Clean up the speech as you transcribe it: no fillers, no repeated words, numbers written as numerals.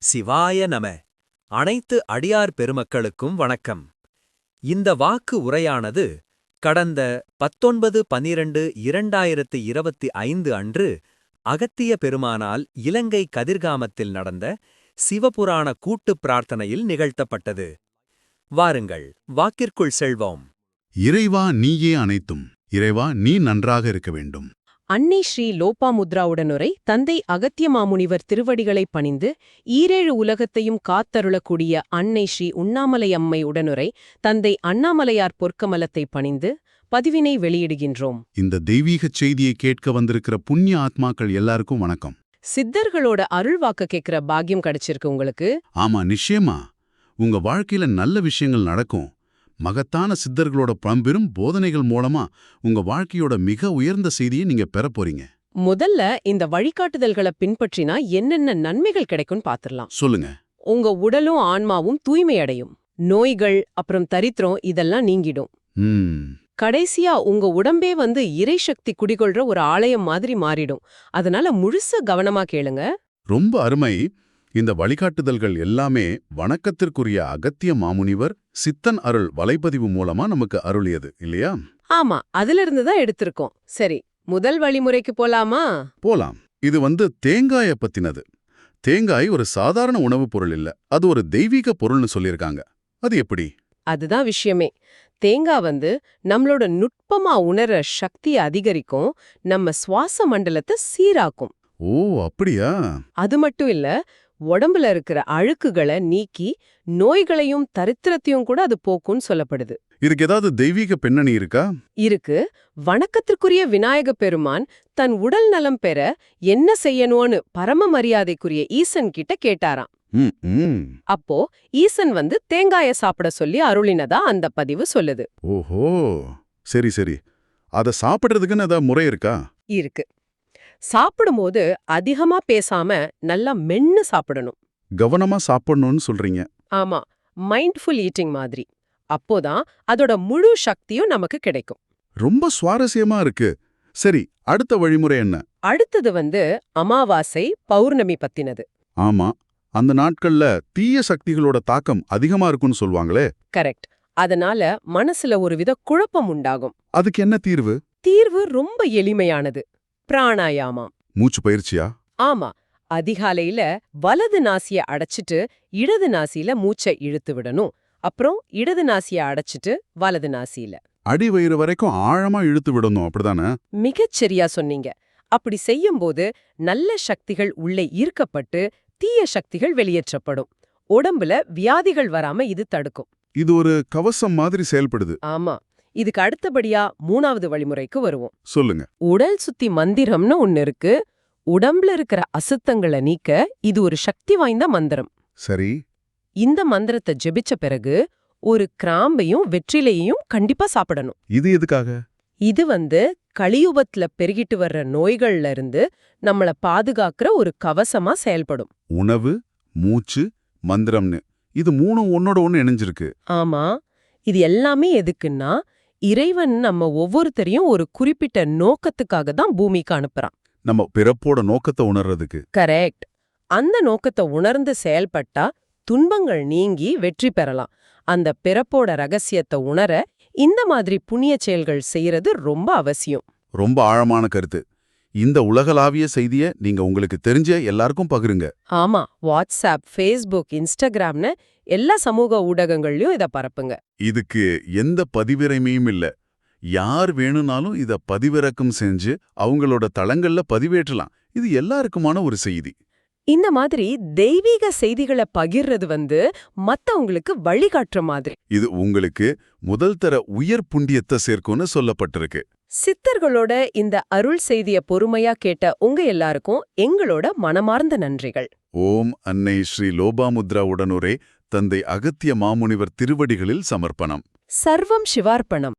சிவாய நம. அனைத்து அடியார் பெருமக்களுக்கும் வணக்கம். இந்த வாக்கு உரையானது கடந்த 19/12/2025 அன்று அகத்திய பெருமானால் இலங்கை கதிர்காமத்தில் நடந்த சிவபுராண கூட்டுப் பிரார்த்தனையில் நிகழ்த்தப்பட்டது. வாருங்கள், வாக்கிற்குள் செல்வோம். இறைவா நீயே அனைத்தும். இறைவா நீ நன்றாக இருக்க வேண்டும். அன்னை ஸ்ரீ லோபாமுத்ராவுடனுரை தந்தை அகத்திய மாமுனிவர் திருவடிகளை பணிந்து ஈரேழு உலகத்தையும் காத்தருளக்கூடிய அன்னை ஸ்ரீ உண்ணாமலை அம்மை உடனுரை தந்தை அண்ணாமலையார் பொற்கமலத்தை பணிந்து பதிவினை வெளியிடுகின்றோம். இந்த தெய்வீகச் செய்தியை கேட்க வந்திருக்கிற புண்ணிய ஆத்மாக்கள் எல்லாருக்கும் வணக்கம். சித்தர்களோட அருள்வாக்க கேட்கிற பாக்கியம் கிடைச்சிருக்கு உங்களுக்கு. ஆமா, நிச்சயமா. உங்க வாழ்க்கையில நல்ல விஷயங்கள் நடக்கும். மகத்தான சித்தர்களோட பழம்பெரும் போதனைகள் மூலமா உங்க வாழ்க்கையோட மிக உயர்ந்த செய்தியை நீங்க பெற போறீங்க. முதல்ல இந்த வழிகாட்டுதல்களை பின்பற்றினா என்னென்ன நன்மைகள் கிடைக்கும்னு பாத்துரலாம். சொல்லுங்க. உங்க உடலும் ஆன்மாவும் தூய்மை அடையும். நோய்கள் அப்புறம் தரித்திரம் இதெல்லாம் நீங்கிடும். கடைசியா உங்க உடம்பே இறை சக்தி குடிகொள்ற ஒரு ஆலயம் மாதிரி மாறிடும். அதனால முழுச கவனமா கேளுங்க. ரொம்ப அருமை. இந்த வழிகாட்டுதல்கள் எல்லாமே வணக்கத்திற்குரிய அகத்திய மாமுனிவர் சித்தன் அருள் வலைப்பதிவு மூலமா நமக்கு அருளியது இல்லையா? ஆமா, அதிலிருந்து தான் எடுத்திருக்கோம். சரி, முதல் வழிமுறைக்கு போலாமா? போலாம். இது தேங்காய பத்தினது. தேங்காய் ஒரு சாதாரண உணவுப் பொருள் இல்ல, அது ஒரு தெய்வீக பொருள்னு சொல்லியிருக்காங்க. அது எப்படி? அதுதான் விஷயமே. தேங்காய் நம்மளோட நுட்பமா உணர சக்தியை அதிகரிக்கும், நம்ம சுவாச மண்டலத்தை சீராக்கும். ஓ, அப்படியா? அது மட்டும் இல்ல, உடம்புல இருக்கிற அழுக்குகளை நீக்கி நோய்களையும் தரித்திரத்தையும் கூட அது போக்கும்னு சொல்லப்படுது. இதுக்கு ஏதாவது தெய்வீக பின்னணி இருக்கா? இருக்கு. வணக்கத்திற்குரிய விநாயக பெருமான் தன் உடல் நலம் பெற என்ன செய்யணும்னு பரம மரியாதைக்குரிய ஈசன் கிட்ட கேட்டாராம். அப்போ ஈசன் தேங்காய சாப்பிட சொல்லி அருளினதா அந்த பதிவு சொல்லுது. ஓஹோ, சரி சரி. அத சாப்பிடுறதுக்குன்னு ஏதாவது முறை இருக்கா? இருக்கு. சாப்பிடும்போது அதிகமா பேசாம நல்லா மென்னு சாப்பிடணும். கவனமா சாப்பிடணும்னு சொல்றீங்க. ஆமா, மைண்ட்ஃபுல் ஈட்டிங் மாதிரி. அப்போதான் அதோட முழு சக்தியும் நமக்கு கிடைக்கும். ரொம்ப சுவாரஸ்யமா இருக்கு. சரி, அடுத்த வழிமுறை என்ன? அடுத்தது அமாவாசை பௌர்ணமி பத்தினது. ஆமா, அந்த நாட்கள்ல தீய சக்திகளோட தாக்கம் அதிகமா இருக்கும்னு சொல்வாங்களே. கரெக்ட். அதனால மனசுல ஒருவித குழப்பம் உண்டாகும். அதுக்கு என்ன தீர்வு? தீர்வு ரொம்ப எளிமையானது. பிராணாயாமம். மூச்சு பயிற்சியா? ஆமா. அதிகாலையில வலது நாசிய அடைச்சிட்டு இடது நாசியில மூச்சை இழுத்து விடணும். அப்புறம் இடது நாசிய அடைச்சிட்டு வலது நாசியில அடி வயிறு வரைக்கும் ஆழமா இழுத்து விடணும், அப்படிதானே? மிகச்சரியா சொன்னீங்க. அப்படி செய்யும்போது நல்ல சக்திகள் உள்ளே ஈர்க்கப்பட்டு தீய சக்திகள் வெளியேற்றப்படும். உடம்புல வியாதிகள் வராம இது தடுக்கும். இது ஒரு கவசம் மாதிரி செயல்படுது. ஆமா. இதுக்கு அடுத்தபடியா 3வது வழிமுறைக்கு வருவோம். சொல்லுங்க. உடல் சுத்தி மந்திரம்னு ஒன்னு இருக்கு. உடம்புல இருக்கிற அசுத்தங்களை நீக்க இது ஒரு சக்தி வாய்ந்த மந்திரம். சரி. இந்த மந்திரத்தை ஜெபிச்ச பிறகு ஒரு கிராம்பையும் வெற்றிலையையும் கண்டிப்பா சாப்பிடணும். இது எதுக்காக? இது கலியுகத்துல பெருகிட்டு வர்ற நோய்கள்ல இருந்து நம்மள பாதுகாக்கிற ஒரு கவசமா செயல்படும். உணவு, மூச்சு, மந்திரம்னு இது மூணும் ஒன்னோட ஒன்னு இணைஞ்சிருக்கு. ஆமா. இது எல்லாமே எதுக்குன்னா, இறைவன் நம்ம ஒவ்வொருத்தரையும் ஒரு குறிப்பிட்ட நோக்கத்துக்காக தான் பூமிக்கு அனுப்புறான். நம்ம பிறப்போட நோக்கத்தை உணர்றதுக்கு. கரெக்ட். அந்த நோக்கத்தை உணர்ந்து செயல்பட்டா துன்பங்கள் நீங்கி வெற்றி பெறலாம். அந்த பிறப்போட ரகசியத்தை உணர இந்த மாதிரி புண்ணிய செயல்கள் செய்யறது ரொம்ப அவசியம். ரொம்ப ஆழமான கருத்து. இந்த உலகளாவிய செய்தியை நீங்க உங்களுக்கு தெரிஞ்ச எல்லாருக்கும் பகிருங்க. ஆமா, வாட்ஸ்அப், ஃபேஸ்புக், இன்ஸ்டாகிராம்னு எல்லா சமூக ஊடகங்கள்லயும் இத பரப்புங்க. இதுக்கு எந்த பதிவிறமையும் இல்ல. யார் வேணும்னாலும் இத பதிவிறக்கம் செஞ்சு அவங்களோட தளங்கள்ல பதிவேற்றலாம். இது எல்லாருக்குமான ஒரு செய்தி. இந்த மாதிரி தெய்வீக செய்திகளை பகிர்றது மத்தவங்களுக்கு வழிகாட்டுற மாதிரி. இது உங்களுக்கு முதல் தர உயர் புண்ணியத்தை சேர்க்கும்னு சொல்லப்பட்டிருக்கு. சித்தர்களோட இந்த அருள் செய்திய பொறுமையா கேட்ட உங்க எல்லாருக்கும் எங்களோட மனமார்ந்த நன்றிகள். ஓம் அன்னை ஸ்ரீ லோபாமுத்ரா உடனுரை தந்தை அகத்திய மாமுனிவர் திருவடிகளில் சமர்ப்பணம். சர்வம் சிவார்ப்பணம்.